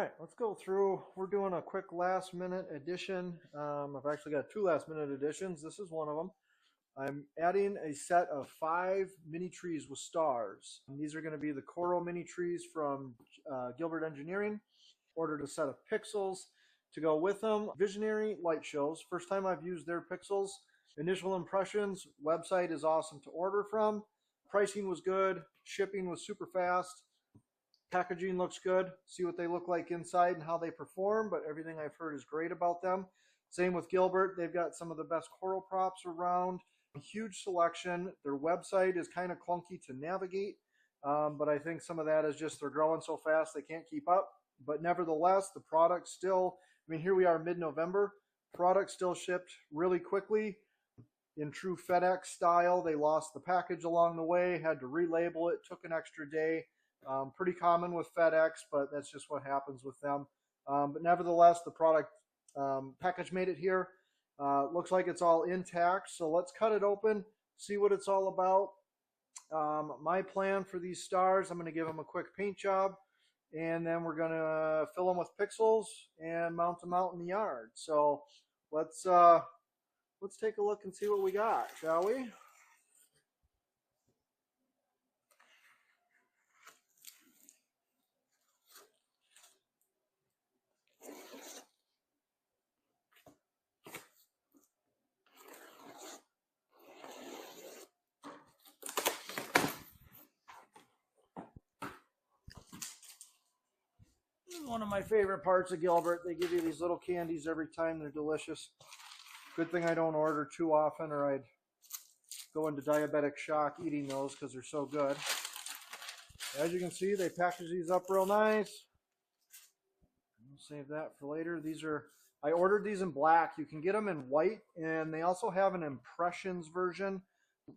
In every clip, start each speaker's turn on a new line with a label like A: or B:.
A: right, let's go through. We're doing a quick last minute addition. I've actually got two last minute additions. This is one of them. I'm adding a set of 5 mini trees with stars. And these are going to be the Coro mini trees from Gilbert Engineering. Ordered a set of pixels to go with them. Visionary light shows. First time I've used their pixels. Initial impressions, website is awesome to order from. Pricing was good. Shipping was super fast. Packaging looks good. See what they look like inside and how they perform, but everything I've heard is great about them. Same with Gilbert. They've got some of the best coral props around. A huge selection. Their website is kind of clunky to navigate, but I think some of that is just they're growing so fast they can't keep up. But nevertheless, the product still, I mean, here we are mid-November. Product still shipped really quickly in true FedEx style. They lost the package along the way, had to relabel it, took an extra day. Pretty common with FedEx, but that's just what happens with them. But nevertheless, the product package made it here. Looks like it's all intact, so let's cut it open, see what it's all about. My plan for these stars, I'm going to give them a quick paint job, and then we're going to fill them with pixels and mount them out in the yard. So let's take a look and see what we got, shall we? One of my favorite parts of Gilbert. They give you these little candies every time. They're delicious. Good thing I don't order too often, or I'd go into diabetic shock eating those because they're so good. As you can see, they package these up real nice. I'll save that for later. I ordered these in black. You can get them in white, and they also have an impressions version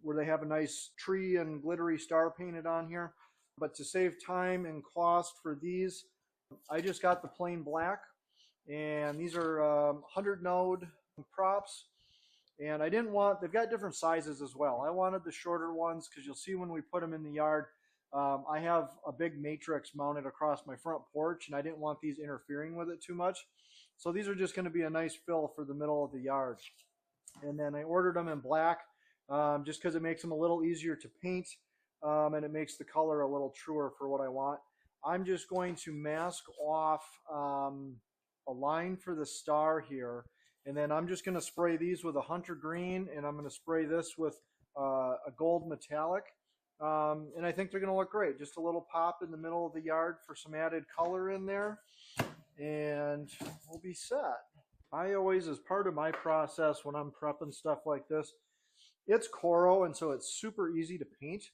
A: where they have a nice tree and glittery star painted on here. But to save time and cost for these, I just got the plain black, and these are 100 node props, and they've got different sizes as well. I wanted the shorter ones because you'll see when we put them in the yard, I have a big matrix mounted across my front porch, and I didn't want these interfering with it too much. So these are just going to be a nice fill for the middle of the yard. And then I ordered them in black just because it makes them a little easier to paint, and it makes the color a little truer for what I want. I'm just going to mask off a line for the star here, and then I'm just going to spray these with a Hunter Green, and I'm going to spray this with a gold metallic, and I think they're going to look great. Just a little pop in the middle of the yard for some added color in there, and we'll be set. I always, as part of my process when I'm prepping stuff like this, it's Coro, and so it's super easy to paint,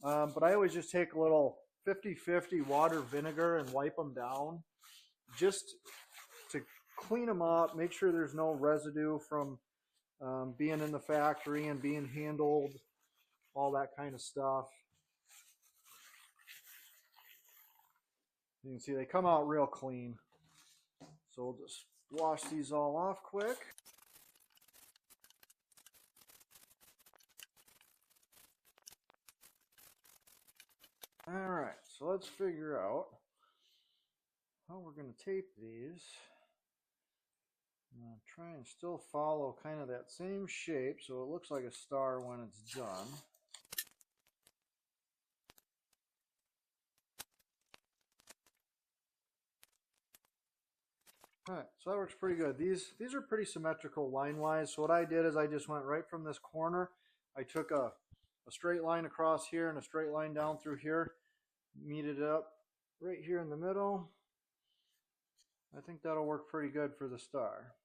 A: but I always just take a little 50-50 water vinegar and wipe them down just to clean them up, make sure there's no residue from being in the factory and being handled, all that kind of stuff. You can see they come out real clean. So we'll just wash these all off quick. All right, so let's figure out how we're going to tape these. I'm going to try and still follow kind of that same shape so it looks like a star when it's done. All right, so that works pretty good. These are pretty symmetrical line-wise. So what I did is I just went right from this corner. I took a straight line across here and a straight line down through here, meted it up right here in the middle. I think that'll work pretty good for the star.